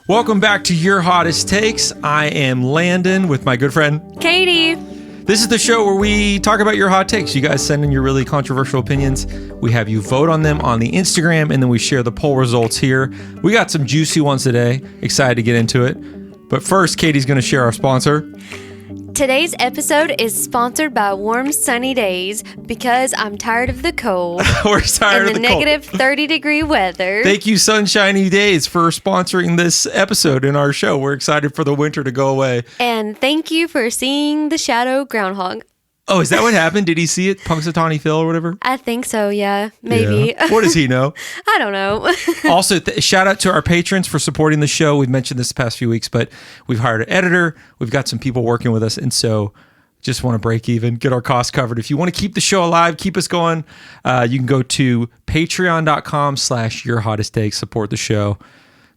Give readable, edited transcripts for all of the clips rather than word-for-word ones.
Welcome back to Your Hottest Takes. I am Landon with my good friend Katie. This is the show where we talk about your hot takes. You guys send in your really controversial opinions. We have you vote on them on the Instagram, and then we share the poll results here. We got some juicy ones today. Excited to get into it. But first, Katie's going to share our sponsor. Today's episode is sponsored by Warm Sunny Days because I'm tired of the cold. We're tired of the cold. negative 30-degree weather. Thank you, Sunshiny Days, for sponsoring this episode in our show. We're excited for the winter to go away. And thank you for seeing the shadow groundhog. Oh, is that what happened? Did he see it? Punxsutawney Phil or whatever? I think so, yeah. Maybe. Yeah. What does he know? I don't know. Also, shout out to our patrons for supporting the show. We've mentioned this the past few weeks, but we've hired an editor. We've got some people working with us. And so just want to break even, get our costs covered. If you want to keep the show alive, keep us going, you can go to patreon.com/yourhottesttake, support the show.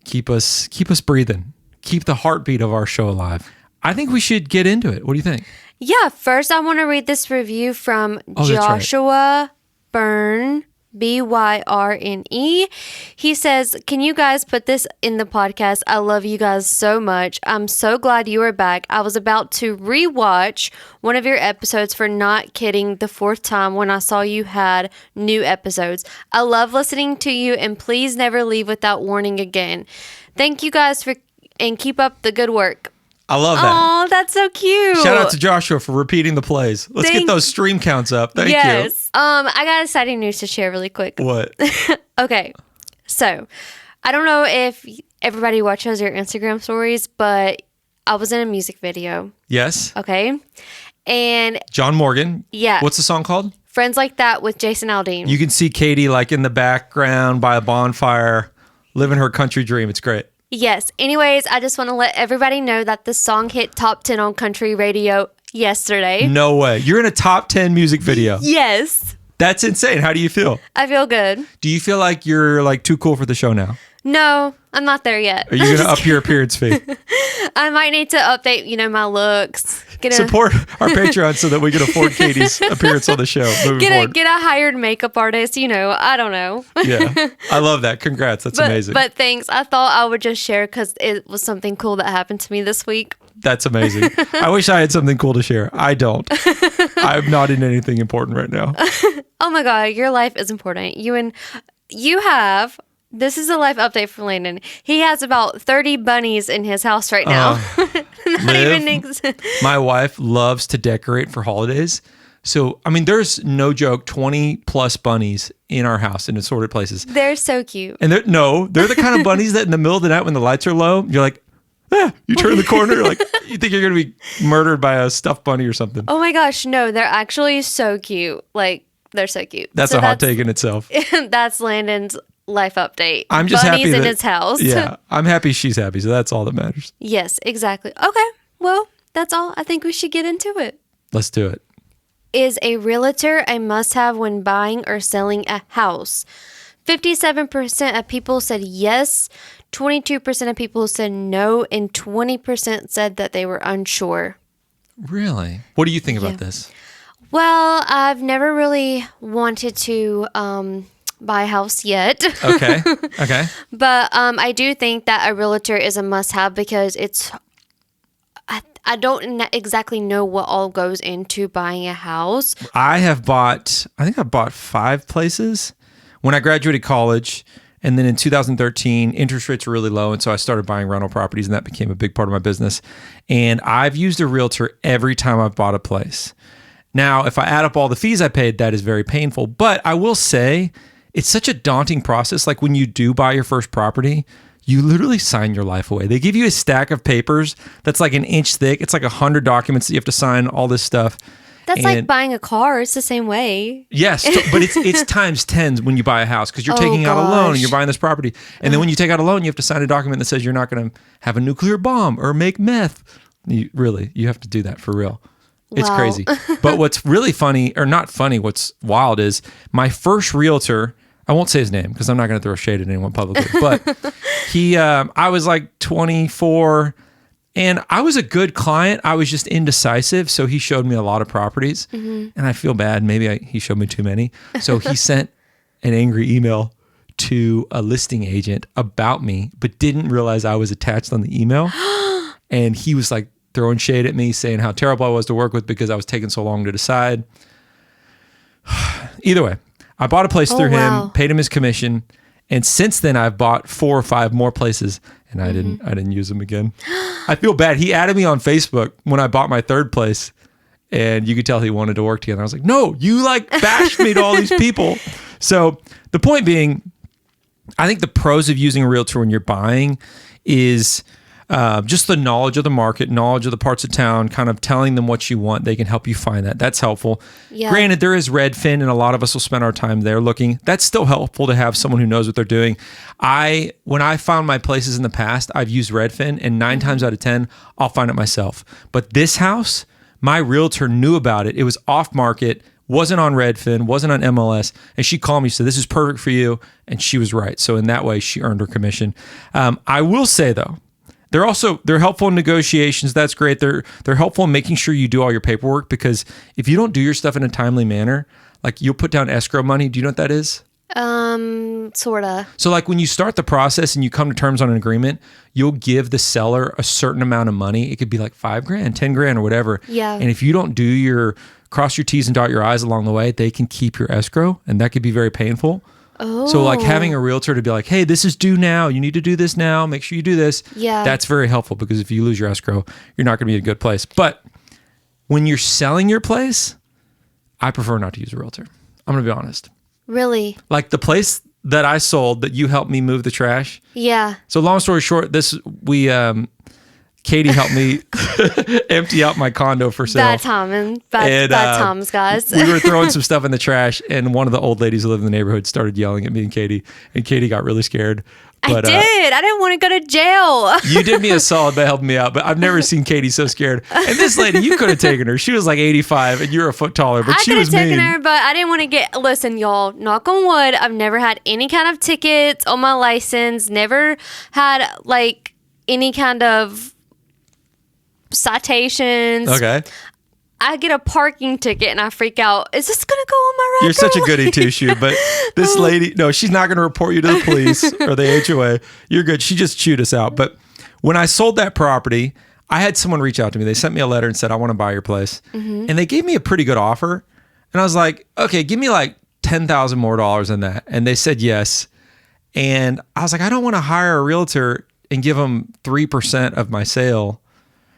Keep us breathing. Keep the heartbeat of our show alive. I think we should get into it. What do you think? Yeah, first I want to read this review from Joshua Byrne, Byrne. He says, "Can you guys put this in the podcast? I love you guys so much. I'm so glad you are back. I was about to rewatch one of your episodes for not kidding the fourth time when I saw you had new episodes. I love listening to you, and please never leave without warning again. Thank you guys and keep up the good work." I love that. Oh, that's so cute. Shout out to Joshua for repeating the plays. Let's get those stream counts up. Thank you. I got exciting news to share really quick. What? Okay. So, I don't know if everybody watches your Instagram stories, but I was in a music video. Yes. Okay. And John Morgan. Yeah. What's the song called? Friends Like That with Jason Aldean. You can see Katie like in the background by a bonfire, living her country dream. It's great. Yes. Anyways, I just want to let everybody know that the song hit top 10 on country radio yesterday. No way. You're in a top 10 music video. Yes. That's insane. How do you feel? I feel good. Do you feel like you're like too cool for the show now? No, I'm not there yet. Are you going to up your appearance fee? I might need to update, my looks. Support our Patreon so that we can afford Katie's appearance on the show moving forward. Get a hired makeup artist, I don't know. Yeah, I love that. Congrats. That's amazing. But thanks. I thought I would just share because it was something cool that happened to me this week. That's amazing. I wish I had something cool to share. I don't. I'm not in anything important right now. Oh my God, your life is important. This is a life update for Landon. He has about 30 bunnies in his house right now. My wife loves to decorate for holidays. So, there's no joke, 20 plus bunnies in our house in assorted places. They're so cute. And they're the kind of bunnies that in the middle of the night when the lights are low, you're like, you turn the corner, like you think you're going to be murdered by a stuffed bunny or something. Oh my gosh, no, they're actually so cute. Like, they're so cute. That's a hot take in itself. That's Landon's life update. I'm just bunnies happy in his house. Yeah, I'm happy she's happy, so that's all that matters. Yes, exactly. Okay, well, that's all. I think we should get into it. Let's do it. Is a realtor a must-have when buying or selling a house? 57% of people said yes, 22% of people said no, and 20% said that they were unsure. Really? What do you think about this? Well, I've never really wanted to buy a house yet. Okay. But I do think that a realtor is a must-have because I don't exactly know what all goes into buying a house. I think I bought 5 places when I graduated college. And then in 2013, interest rates were really low. And so I started buying rental properties, and that became a big part of my business. And I've used a realtor every time I've bought a place. Now, if I add up all the fees I paid, that is very painful. But I will say it's such a daunting process. Like when you do buy your first property, you literally sign your life away. They give you a stack of papers that's like an inch thick. It's like 100 documents that you have to sign, all this stuff. That's like buying a car. It's the same way. Yes, but it's times 10 when you buy a house because you're taking out a loan and you're buying this property. And then when you take out a loan, you have to sign a document that says you're not going to have a nuclear bomb or make meth. You have to do that for real. It's crazy. But what's really funny, or not funny, what's wild is my first realtor, I won't say his name because I'm not going to throw shade at anyone publicly, but I was like 24 and I was a good client. I was just indecisive. So he showed me a lot of properties and I feel bad. Maybe he showed me too many. So he sent an angry email to a listing agent about me, but didn't realize I was attached on the email. And he was like throwing shade at me, saying how terrible I was to work with because I was taking so long to decide. Either way, I bought a place through him, paid him his commission. And since then I've bought 4 or 5 more places and I didn't use them again. I feel bad. He added me on Facebook when I bought my 3rd place and you could tell he wanted to work together. I was like, no, you like bashed me to all these people. So the point being, I think the pros of using a realtor when you're buying is just the knowledge of the market, knowledge of the parts of town, kind of telling them what you want. They can help you find that. That's helpful. Yeah. Granted, there is Redfin, and a lot of us will spend our time there looking. That's still helpful to have someone who knows what they're doing. When I found my places in the past, I've used Redfin, and 9 times out of 10, I'll find it myself. But this house, my realtor knew about it. It was off market, wasn't on Redfin, wasn't on MLS, and she called me and said, this is perfect for you, and she was right. So in that way, she earned her commission. I will say, though, they're helpful in negotiations. That's great. They're helpful in making sure you do all your paperwork, because if you don't do your stuff in a timely manner, like you'll put down escrow money. Do you know what that is? Sorta. So like when you start the process and you come to terms on an agreement, you'll give the seller a certain amount of money. It could be like $5,000, $10,000 or whatever. Yeah. And if you don't cross your T's and dot your I's along the way, they can keep your escrow, and that could be very painful. Oh. So like having a realtor to be like, hey, this is due now. You need to do this now. Make sure you do this. Yeah. That's very helpful, because if you lose your escrow, you're not going to be in a good place. But when you're selling your place, I prefer not to use a realtor. I'm going to be honest. Really? Like the place that I sold that you helped me move the trash. Yeah. So long story short, Katie helped me empty out my condo for sale. Bad times, guys. We were throwing some stuff in the trash, and one of the old ladies who lived in the neighborhood started yelling at me and Katie got really scared. But, I didn't want to go to jail. You did me a solid by helping me out, but I've never seen Katie so scared. And this lady, you could have taken her. She was like 85, and you're a foot taller, but she was mean. I could have taken her, but I didn't want to listen, y'all, knock on wood, I've never had any kind of tickets on my license, never had like any kind of citations. Okay. I get a parking ticket and I freak out. Is this going to go on my record? You're such a goody two-shoe, but this lady, no, she's not going to report you to the police or the HOA. You're good. She just chewed us out. But when I sold that property, I had someone reach out to me. They sent me a letter and said, I want to buy your place. Mm-hmm. And they gave me a pretty good offer. And I was like, okay, give me like $10,000 more than that. And they said yes. And I was like, I don't want to hire a realtor and give them 3% of my sale.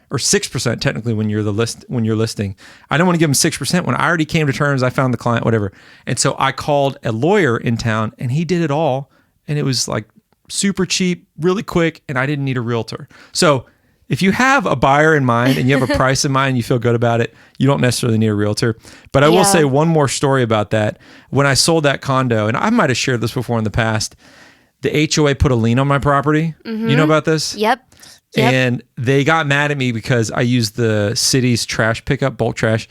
Or 6% technically when you're listing. I don't want to give them 6% when I already came to terms, I found the client, whatever. And so I called a lawyer in town and he did it all. And it was like super cheap, really quick, and I didn't need a realtor. So if you have a buyer in mind and you have a price in mind and you feel good about it, you don't necessarily need a realtor. But I will say one more story about that. When I sold that condo, and I might have shared this before in the past, the HOA put a lien on my property. Mm-hmm. You know about this? Yep. And they got mad at me because I used the city's trash pickup, bulk trash,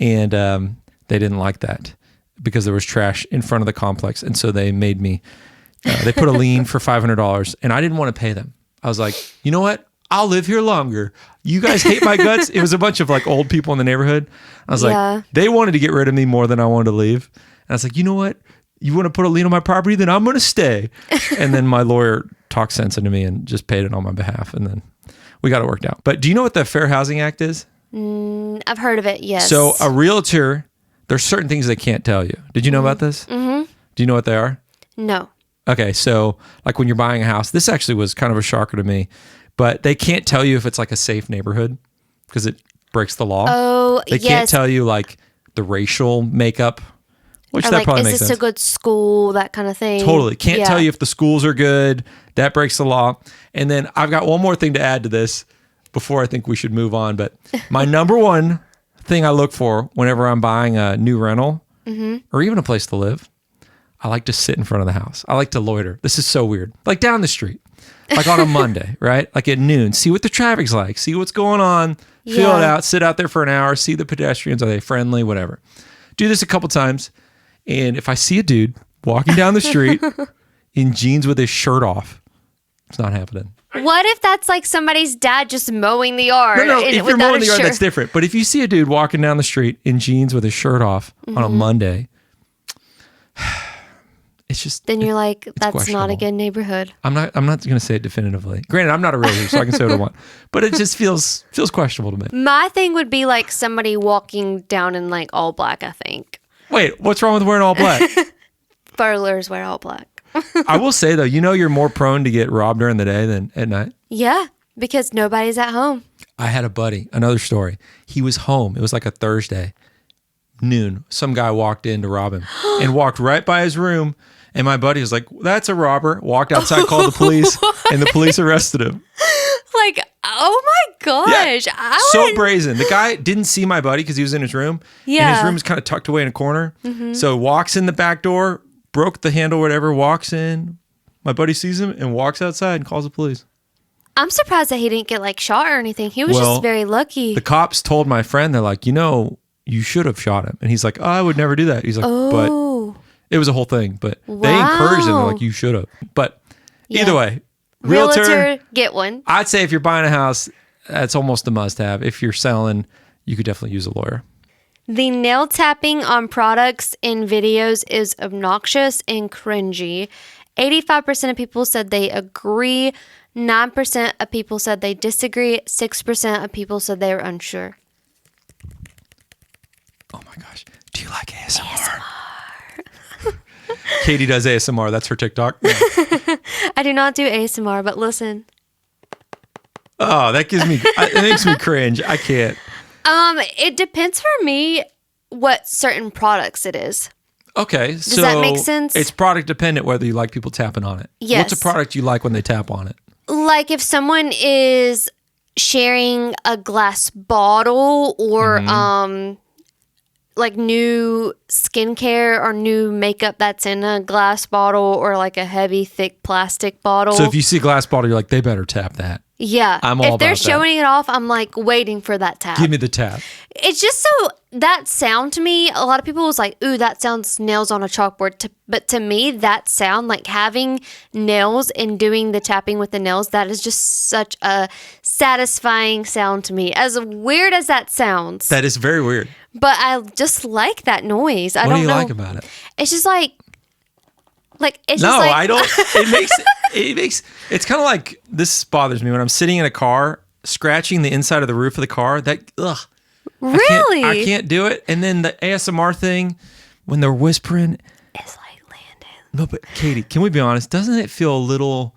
and they didn't like that because there was trash in front of the complex. And so they made me, they put a lien for $500, and I didn't want to pay them. I was like, you know what? I'll live here longer. You guys hate my guts. It was a bunch of like old people in the neighborhood. I was like, they wanted to get rid of me more than I wanted to leave. And I was like, you know what? You want to put a lien on my property? Then I'm going to stay. And then my lawyer talked sense into me and just paid it on my behalf. And then we got it worked out. But do you know what the Fair Housing Act is? I've heard of it, yes. So a realtor, there's certain things they can't tell you. Did you know about this? Mm-hmm. Do you know what they are? No. Okay, so like when you're buying a house, this actually was kind of a shocker to me, but they can't tell you if it's like a safe neighborhood because it breaks the law. Oh, they can't tell you like the racial makeup. Which or that like, probably makes sense. Is this a good school, that kind of thing? Totally. Can't tell you if the schools are good. That breaks the law. And then I've got one more thing to add to this before I think we should move on. But my number one thing I look for whenever I'm buying a new rental or even a place to live, I like to sit in front of the house. I like to loiter. This is so weird. Like down the street, like on a Monday, right? Like at noon, see what the traffic's like, see what's going on, feel it out, sit out there for an hour, see the pedestrians. Are they friendly? Whatever. Do this a couple times. And if I see a dude walking down the street in jeans with his shirt off, it's not happening. What if that's like somebody's dad just mowing the yard? No, if you're mowing the yard, that's different. But if you see a dude walking down the street in jeans with his shirt off on a Monday, it's just then you're like, that's not a questionable. good neighborhood. I'm not going to say it definitively. Granted, I'm not a realtor, so I can say what I want, but it just feels questionable to me. My thing would be like somebody walking down in like all black, I think. Wait, what's wrong with wearing all black? Burglars wear all black. I will say though, you're more prone to get robbed during the day than at night. Yeah, because nobody's at home. I had a buddy, another story. He was home. It was like a Thursday, noon. Some guy walked in to rob him and walked right by his room. And my buddy was like, that's a robber. Walked outside, called the police, and the police arrested him. Like, oh my gosh. Yeah. So brazen. The guy didn't see my buddy because he was in his room. Yeah. And his room is kind of tucked away in a corner. Mm-hmm. So walks in the back door, broke the handle, whatever, walks in. My buddy sees him and walks outside and calls the police. I'm surprised that he didn't get like shot or anything. He was just very lucky. The cops told my friend, they're like, you should have shot him. And he's like, I would never do that. He's like, but it was a whole thing. But they encouraged him. They're like, you should have. But either way, realtor, get one. I'd say if you're buying a house, that's almost a must-have. If you're selling, you could definitely use a lawyer. The nail tapping on products in videos is obnoxious and cringy. 85% of people said they agree. 9% of people said they disagree. 6% of people said they were unsure. Oh my gosh. Do you like ASMR? Katie does ASMR. That's her TikTok. I do not do ASMR, but listen. Oh, it makes me cringe. I can't. It depends for me what certain products it is. Okay. Does that make sense? It's product dependent whether you like people tapping on it. Yes. What's a product you like when they tap on it? Like if someone is sharing a glass bottle or like new skincare or new makeup that's in a glass bottle or like a heavy, thick plastic bottle. So if you see a glass bottle, you're like, they better tap that. Yeah. I'm all if they're about that. showing it off, I'm like waiting for that tap. Give me the tap. It's just so that sound to me, a lot of people was like, ooh, that sounds nails on a chalkboard. But to me, that sound like having nails and doing the tapping with the nails, that is just such a satisfying sound to me. As weird as that sounds. That is very weird. But I just like that noise. I What don't do you know. like about it? It's just like it's No, just like I don't. It's kind of like, this bothers me when I'm sitting in a car, scratching the inside of the roof of the car. Really? I can't do it. And then the ASMR thing, when they're whispering. It's like Landon. No, but Katie, can we be honest? Doesn't it feel a little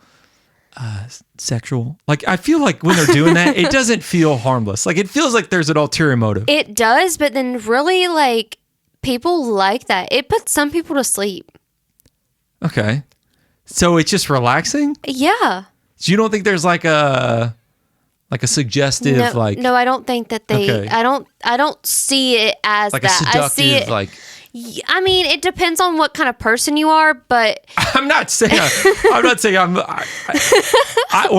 sexual? Like, I feel like when they're doing that, it doesn't feel harmless. Like, it feels like there's an ulterior motive. It does, but then really like people like that. It puts some people to sleep. Okay. So it's just relaxing? Yeah. So you don't think there's like a suggestive No, I don't think that they Okay. I don't see it as like that. a seductive I see it I mean, it depends on what kind of person you are, but I'm not saying when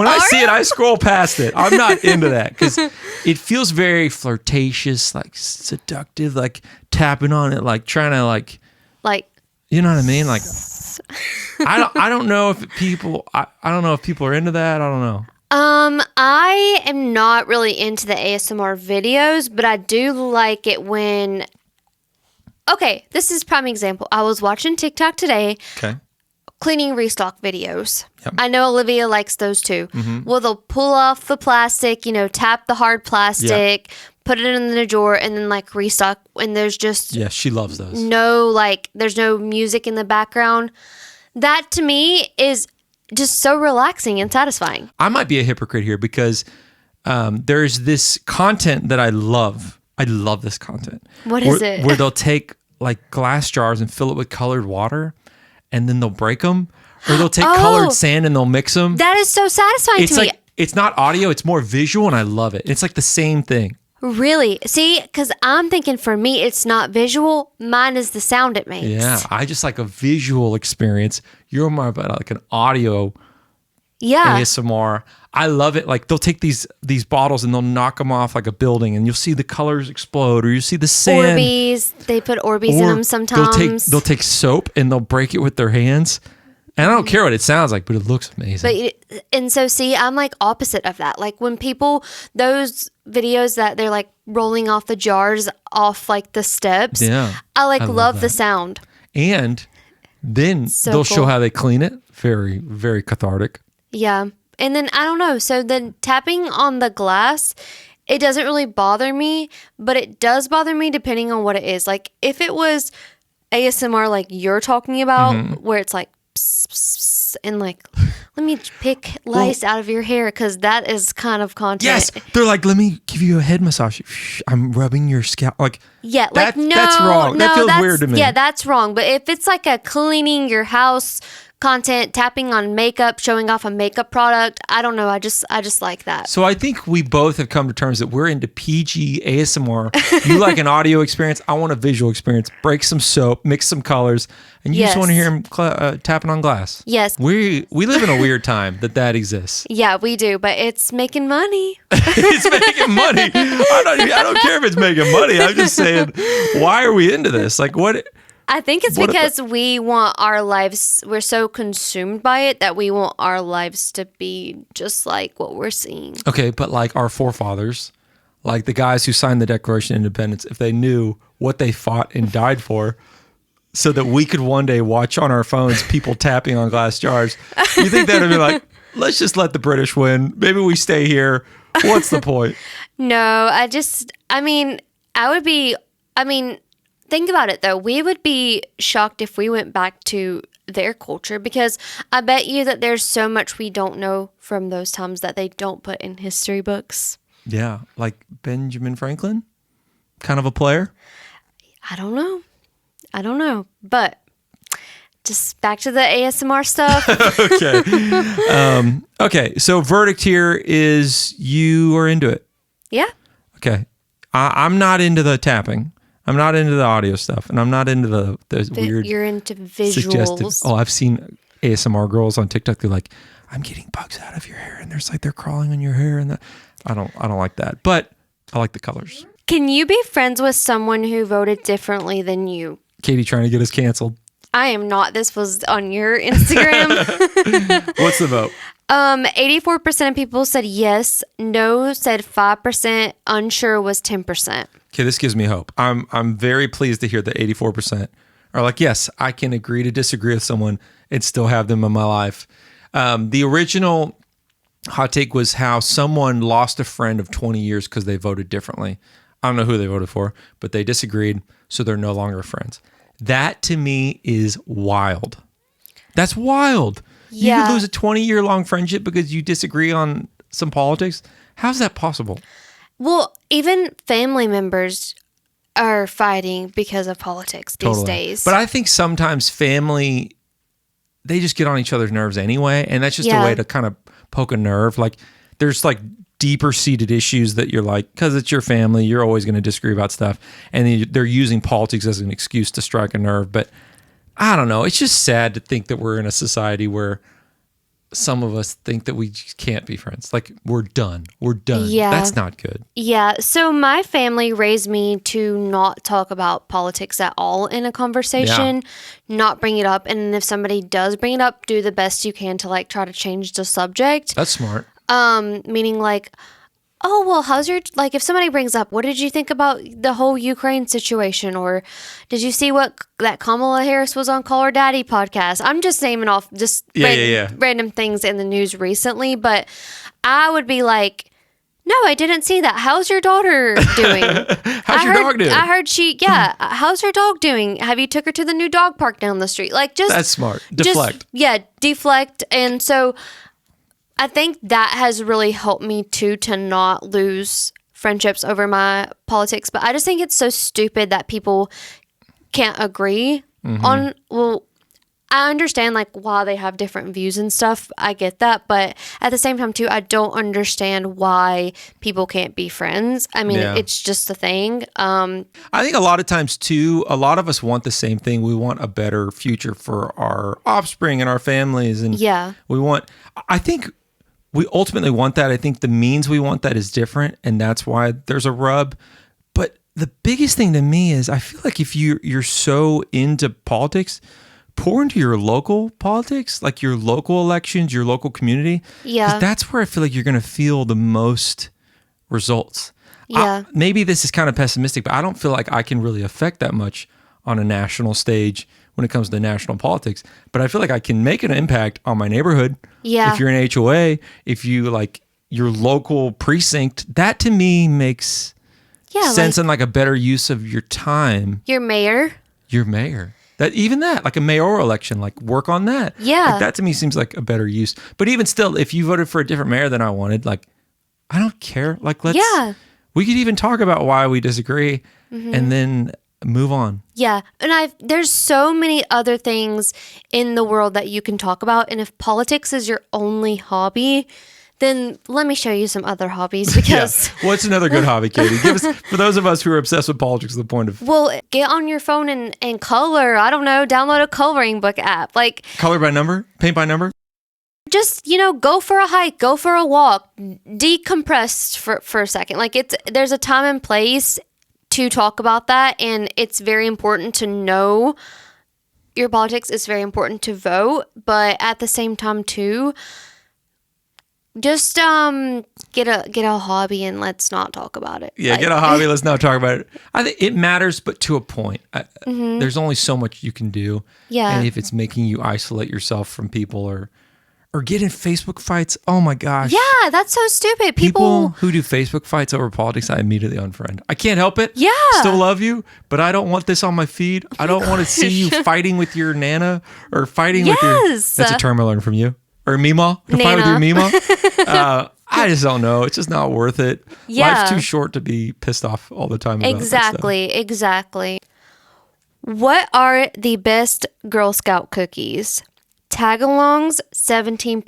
I see it, I scroll past it. I'm not into that because it feels very flirtatious, like seductive, like tapping on it, like trying to like you know what I mean? Like I don't know if people are into that. I don't know. I am not really into the ASMR videos, but I do like it when. Okay, this is a prime example. I was watching TikTok today. Okay. Cleaning restock videos. Yep. I know Olivia likes those too. Mm-hmm. Well, they'll pull off the plastic, tap the hard plastic, put it in the drawer, and then like restock. And there's just she loves those. There's no music in the background. That to me is just so relaxing and satisfying. I might be a hypocrite here because there's this content that I love. I love this content. What is it? Where they'll take like glass jars and fill it with colored water, and then they'll break them, or they'll take colored sand and they'll mix them. That is so satisfying to me. It's not audio; it's more visual, and I love it. It's like the same thing. Really? See, because I'm thinking for me, it's not visual. Mine is the sound it makes. Yeah, I just like a visual experience. You're more about like an audio. Yeah. ASMR. I love it. Like they'll take these bottles and they'll knock them off like a building, and you'll see the colors explode, or you see the sand. Orbeez. They put Orbeez in them sometimes. They'll take soap and they'll break it with their hands. And I don't care what it sounds like, but it looks amazing. So see, I'm like opposite of that. Like when people, those videos that they're like rolling off the jars off like the steps. Yeah. I love the sound. And Then they'll show how they clean it. Very, very cathartic. Yeah. And then, I don't know. So then tapping on the glass, it doesn't really bother me, but it does bother me depending on what it is. Like, if it was ASMR like you're talking about, where it's like, pss, pss, pss, and like, let me pick lice out of your hair, because that is kind of content. Yes. They're like, let me give you a head massage. I'm rubbing your scalp. Like, yeah, like, no. That's wrong. That feels weird to me. Yeah, that's wrong. But if it's like a cleaning your house content, tapping on makeup, showing off a makeup product, I don't know. I just like that. So I think we both have come to terms that we're into PG ASMR. You like an audio experience. I want a visual experience. Break some soap, mix some colors, and you just want to hear him tapping on glass. Yes. We live in a weird time that exists. Yeah, we do, but it's making money. It's making money. I don't care if it's making money. I'm just saying, why are we into this? Like, what? I think it's because we want our lives, we're so consumed by it that we want our lives to be just like what we're seeing. Okay, but like our forefathers, like the guys who signed the Declaration of Independence, if they knew what they fought and died for so that we could one day watch on our phones people tapping on glass jars, you think that would be like, let's just let the British win. Maybe we stay here. What's the point? No, think about it, though. We would be shocked if we went back to their culture, because I bet you that there's so much we don't know from those times that they don't put in history books. Yeah, like Benjamin Franklin, kind of a player. I don't know. But just back to the ASMR stuff. Okay. Okay, so verdict here is you are into it. Yeah. Okay. I'm not into the tapping. I'm not into the audio stuff, and I'm not into the weird. You're into visuals. Oh, I've seen ASMR girls on TikTok. They're like, "I'm getting bugs out of your hair," and there's like they're crawling on your hair, and I don't like that. But I like the colors. Can you be friends with someone who voted differently than you? Katie trying to get us canceled. I am not. This was on your Instagram. What's the vote? 84% of people said yes. No said 5%. Unsure was 10%. Okay, this gives me hope. I'm very pleased to hear that 84% are like, yes, I can agree to disagree with someone and still have them in my life. The original hot take was how someone lost a friend of 20 years because they voted differently. I don't know who they voted for, but they disagreed, so they're no longer friends. That to me is wild. That's wild. Yeah. You could lose a 20-year-long friendship because you disagree on some politics. How's that possible? Well, even family members are fighting because of politics these days. But I think sometimes family, they just get on each other's nerves anyway. And that's just a way to kind of poke a nerve. Like there's like deeper seated issues that you're like, because it's your family, you're always going to disagree about stuff. And they're using politics as an excuse to strike a nerve. But I don't know. It's just sad to think that we're in a society where some of us think that we just can't be friends. Like we're done. We're done. Yeah. That's not good. Yeah. So my family raised me to not talk about politics at all in a conversation, not bring it up. And if somebody does bring it up, do the best you can to like try to change the subject. That's smart. Meaning like, oh, well, like if somebody brings up, what did you think about the whole Ukraine situation? Or did you see that Kamala Harris was on Call Her Daddy podcast? I'm just naming off random things in the news recently, but I would be like, no, I didn't see that. How's your daughter doing? How's your dog doing? I heard how's your dog doing? Have you took her to the new dog park down the street? Like that's smart. Deflect. Deflect. And so I think that has really helped me too, to not lose friendships over my politics. But I just think it's so stupid that people can't agree on, well, I understand like why they have different views and stuff. I get that. But at the same time too, I don't understand why people can't be friends. I mean, it's just a thing. I think a lot of times too, a lot of us want the same thing. We want a better future for our offspring and our families. And I think we ultimately want that. I think the means we want that is different, and that's why there's a rub. But the biggest thing to me is I feel like if you're so into politics, pour into your local politics, like your local elections, your local community. Yeah. 'Cause that's where I feel like you're going to feel the most results. Maybe this is kind of pessimistic, but I don't feel like I can really affect that much on a national stage when it comes to national politics, but I feel like I can make an impact on my neighborhood. Yeah. If you're an HOA, if you like your local precinct, that to me makes sense and like a better use of your time. Your mayor. That like a mayoral election, like work on that. Yeah. Like that to me seems like a better use. But even still, if you voted for a different mayor than I wanted, like I don't care. Like we could even talk about why we disagree and then move on. Yeah. And there's so many other things in the world that you can talk about. And if politics is your only hobby, then let me show you some other hobbies because... What's another good hobby, Katie? Give us, for those of us who are obsessed with politics to the point of... Well, get on your phone and color. I don't know, download a coloring book app. Like color by number? Paint by number? Just, go for a hike, go for a walk, decompress for a second. Like there's a time and place to talk about that, and it's very important to know your politics. It's very important to vote, but at the same time too, just get a hobby and let's not talk about it. Yeah, get a hobby. Let's not talk about it. I think it matters, but to a point. There's only so much you can do. Yeah. And if it's making you isolate yourself from people or get in Facebook fights, oh my gosh. Yeah, that's so stupid. People who do Facebook fights over politics, I immediately unfriend. I can't help it. Yeah. Still love you, but I don't want this on my feed. I don't want to see you fighting with your Nana or fighting with your... That's a term I learned from you. Or Meemaw. To fight with your Meemaw. I just don't know. It's just not worth it. Yeah. Life's too short to be pissed off all the time about Exactly. What are the best Girl Scout cookies? Tagalongs, 17%,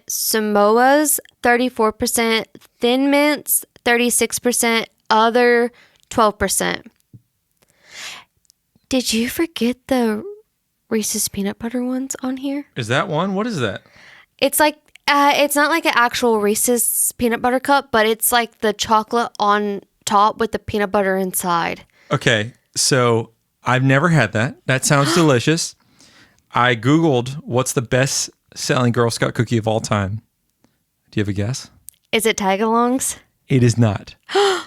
Samoas, 34%, Thin Mints, 36%, other, 12%. Did you forget the Reese's peanut butter ones on here? Is that one? What is that? It's like, it's not like an actual Reese's peanut butter cup, but it's like the chocolate on top with the peanut butter inside. Okay, so I've never had that. That sounds delicious. I Googled what's the best selling Girl Scout cookie of all time. Do you have a guess? Is it Tagalongs? It is not.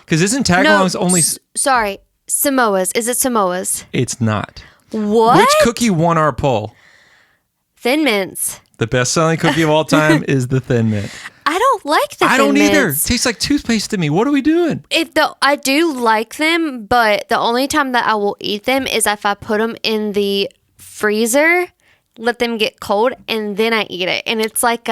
Because isn't Tagalongs only... Sorry, Samoas. Is it Samoas? It's not. What? Which cookie won our poll? Thin Mints. The best selling cookie of all time is the Thin Mint. I don't like the Thin Mints. I don't either. It tastes like toothpaste to me. What are we doing? I do like them, but the only time that I will eat them is if I put them in the freezer, let them get cold, and then I eat it. And it's like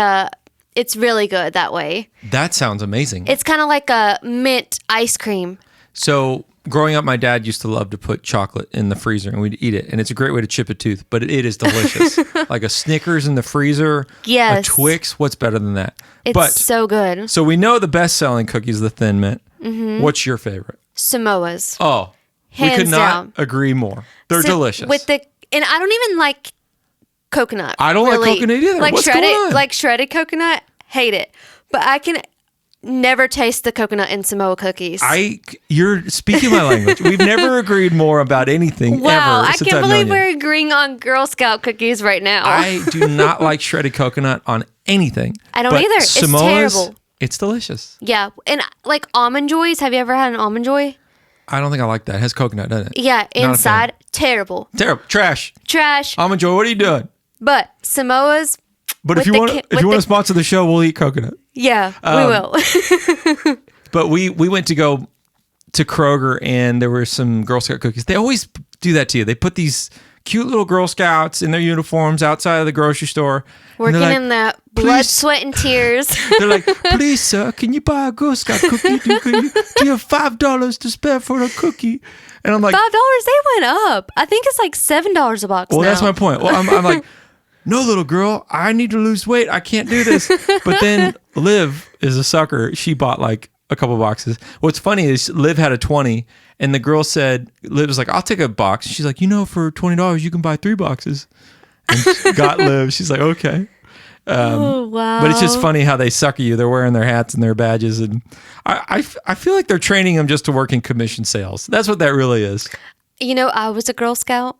it's really good that way. That sounds amazing. It's kind of like a mint ice cream. So growing up, my dad used to love to put chocolate in the freezer and we'd eat it. And it's a great way to chip a tooth, but it is delicious. Like a Snickers in the freezer. Yes. A Twix. What's better than that? It's so good. So we know the best selling cookie is the Thin Mint. Mm-hmm. What's your favorite? Samoas. Oh, hands we could not down. Agree more. They're delicious. And I don't even like coconut. I don't like coconut either. Like What's shredded, going on? like shredded coconut, hate it. But I can never taste the coconut in Samoa cookies. You're speaking my language. We've never agreed more about anything ever. I since can't I've believe known you. we're agreeing on Girl Scout cookies right now. I do not like shredded coconut on anything. I don't either. It's terrible. It's delicious. Yeah, and like Almond Joys. Have you ever had an Almond Joy? I don't think I like that. It has coconut, doesn't it? Yeah, inside, terrible. Terrible. Trash. Almond Joy, what are you doing? But Samoas. But if you want to sponsor the show, we'll eat coconut. Yeah, we will. But we went to go to Kroger and there were some Girl Scout cookies. They always do that to you. They put these cute little Girl Scouts in their uniforms outside of the grocery store. Working in the blood, sweat, and tears. They're like, please, sir, can you buy a Girl Scout cookie? Do you have $5 to spare for a cookie? And I'm like, $5? They went up. I think it's like $7 a box now. Well, that's my point. Well, I'm like, no, little girl, I need to lose weight. I can't do this. But then Liv is a sucker. She bought like a couple boxes. What's funny is Liv had a 20 and the girl said, Liv was like, I'll take a box. She's like, for $20, you can buy 3 boxes. And she got Liv. She's like, okay. Oh, wow. But it's just funny how they sucker you. They're wearing their hats and their badges. And I feel like they're training them just to work in commission sales. That's what that really is. I was a Girl Scout.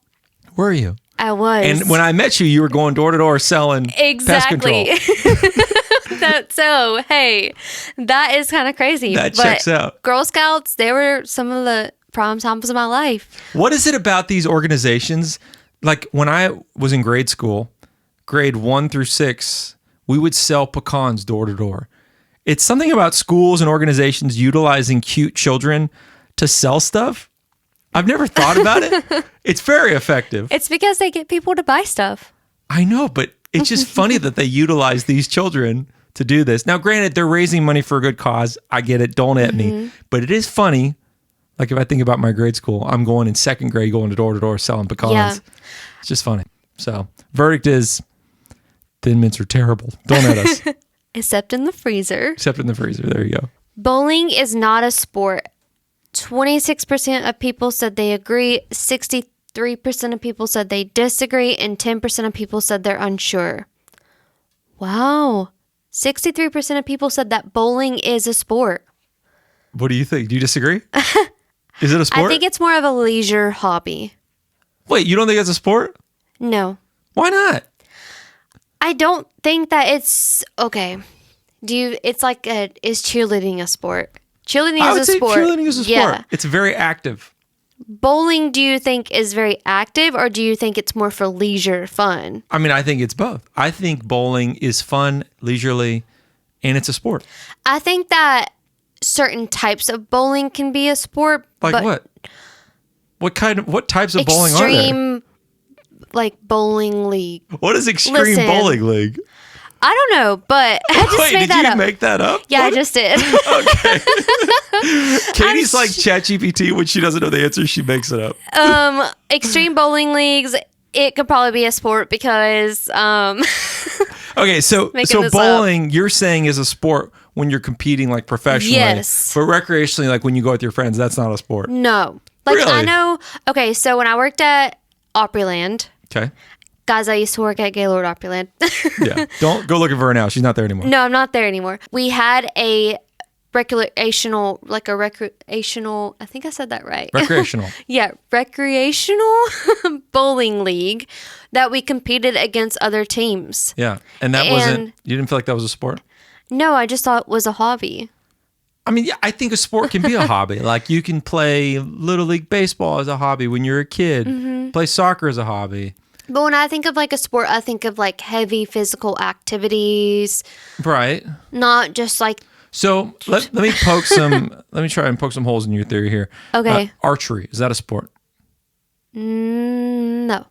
Were you? I was. And when I met you, you were going door to door selling pest control. So, hey, that is kind of crazy. That checks out. Girl Scouts, they were some of the prime times of my life. What is it about these organizations like when I was in grade school, grade 1 through 6, we would sell pecans door to door. It's something about schools and organizations utilizing cute children to sell stuff. I've never thought about it. It's very effective. It's because they get people to buy stuff. I know, but it's just funny that they utilize these children to do this. Now, granted, they're raising money for a good cause. I get it. Don't at me. But it is funny. Like if I think about my grade school, I'm going in second grade, going to door selling pecans. Yeah. It's just funny. So verdict is Thin Mints are terrible. Don't at us. Except in the freezer. Except in the freezer. There you go. Bowling is not a sport. 26% of people said they agree. 63% of people said they disagree. And 10% of people said they're unsure. Wow. 63% of people said that bowling is a sport. What do you think? Do you disagree? Is it a sport? I think it's more of a leisure hobby. Wait, you don't think it's a sport? No. Why not? I don't think that it's okay. It's like is cheerleading a sport? Cheerleading I would is a say sport. cheerleading is a sport. Yeah. It's very active. Bowling, do you think is very active, or do you think it's more for leisure fun? I mean, I think it's both. I think bowling is fun, leisurely, and it's a sport. I think that certain types of bowling can be a sport. Like but what? What types of bowling are there? Extreme, like bowling league. What is extreme Listen. bowling league? I don't know, but I just Wait, made that did you up. make that up? Yeah, What? I just did. Okay. Katie's like ChatGPT. When she doesn't know the answer, she makes it up. Extreme bowling leagues. It could probably be a sport because Okay, so Making this bowling, you're saying is a sport when you're competing like professionally. Yes. But recreationally, like when you go with your friends, that's not a sport. no. Like Really? I know. Okay, so when I worked at Opryland, Okay. guys, I used to work at Gaylord Opryland. Yeah. Don't go looking for her now. She's not there anymore. No, I'm not there anymore. We had a recreational, I think I said that right. Recreational. Yeah, recreational bowling league that we competed against other teams. Yeah. And that wasn't, you didn't feel like that was a sport? No, I just thought it was a hobby. I mean, yeah, I think a sport can be a hobby. Like you can play Little League Baseball as a hobby when you're a kid, play soccer as a hobby. But when I think of like a sport, I think of like heavy physical activities, Right. not just like, So let me let me try and poke some holes in your theory here. Okay. Archery, is that a sport? no,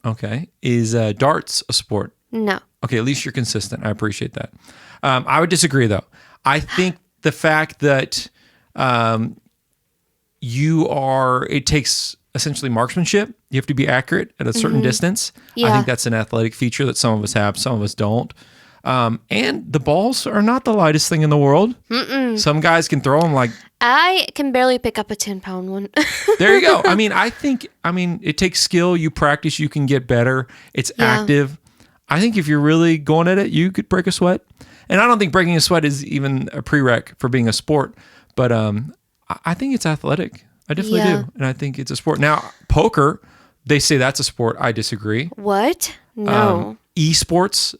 Okay. Is darts a sport? no. Okay, at least you're consistent. I appreciate that. I would disagree, though. I think the fact that it takes essentially marksmanship. You have to be accurate at a certain distance. I Yeah. think that's an athletic feature that some of us have, some of us don't. And the balls are not the lightest thing in the world. Some guys can throw them like, I can barely pick up a 10-pound one. there you go. I mean, it takes skill. You practice, you can get better. It's active. I think if you're really going at it, you could break a sweat. And I don't think breaking a sweat is even a prereq for being a sport. But I think it's athletic. I definitely do. And I think it's a sport. Now, poker, they say that's a sport. I disagree. What? No. Esports,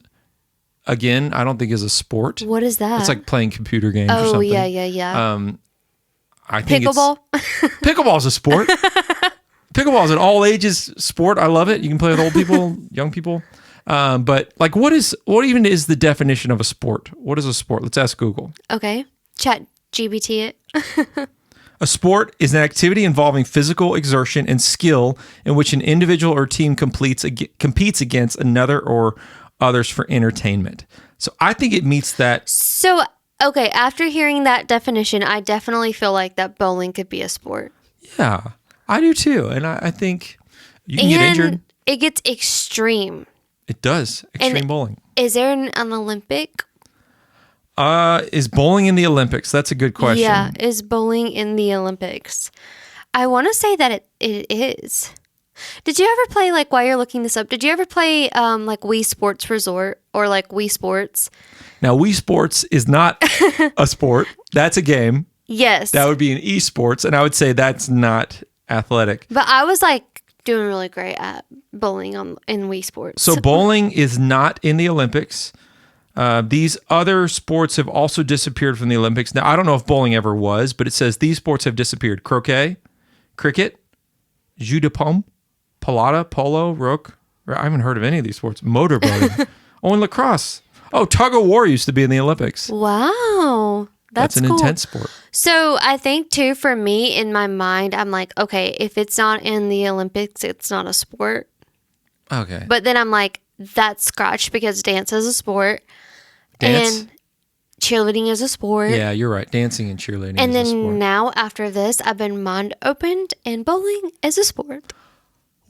again, I don't think is a sport. What is that? It's like playing computer games or oh, something. yeah. I think Pickleball? Pickleball's a sport. Pickleball is an all ages sport. I love it. You can play with old people, young people. But like, what even is the definition of a sport? What is a sport? Let's ask Google. Okay. Chat GBT it. A sport is an activity involving physical exertion and skill in which an individual or team competes against another or others for entertainment. So I think it meets that. So, okay, after hearing that definition, I definitely feel like that bowling could be a sport. Yeah, I do too. And I think you can get injured. It gets extreme. It does. Extreme bowling. Is there an Olympic? Is bowling in the Olympics? That's a good question. Yeah, is bowling in the Olympics? I want to say that it is. Did you ever play, like, while you're looking this up, did you ever play like Wii Sports Resort or like Wii Sports? Now, Wii Sports is not a sport. That's a game. Yes. That would be an esports, and I would say that's not athletic. But I was like doing really great at bowling in Wii Sports. So bowling is not in the Olympics. These other sports have also disappeared from the Olympics. Now, I don't know if bowling ever was, but it says these sports have disappeared. Croquet, cricket, jeu de paume, Pelota, polo, rook. I haven't heard of any of these sports. Motorboating. Oh, and lacrosse. Oh, tug of war used to be in the Olympics. Wow. That's an cool. intense sport. So I think too, for me, in my mind, I'm like, okay, if it's not in the Olympics, it's not a sport. Okay. But then I'm like, that's scratched because dance is a sport. Dance? And cheerleading is a sport. Yeah, you're right. Dancing and cheerleading And is a sport. then now after this, I've been mind opened and bowling is a sport.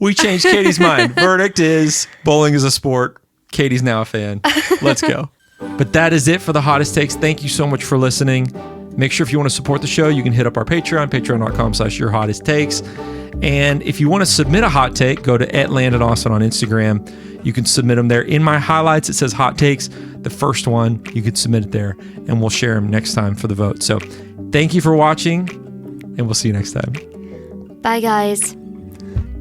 We changed Katie's mind. Verdict is bowling is a sport. Katie's now a fan. Let's go. But that is it for the hottest takes. Thank you so much for listening. Make sure if you want to support the show, you can hit up our Patreon, patreon.com/yourhottest-takes. And if you want to submit a hot take, go to @LandonAustin on Instagram. You can submit them there. In my highlights, it says hot takes. The first one, you could submit it there, and we'll share them next time for the vote. So thank you for watching, and we'll see you next time. Bye, guys.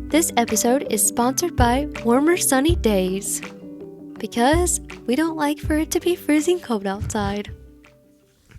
This episode is sponsored by Warmer Sunny Days because we don't like for it to be freezing cold outside.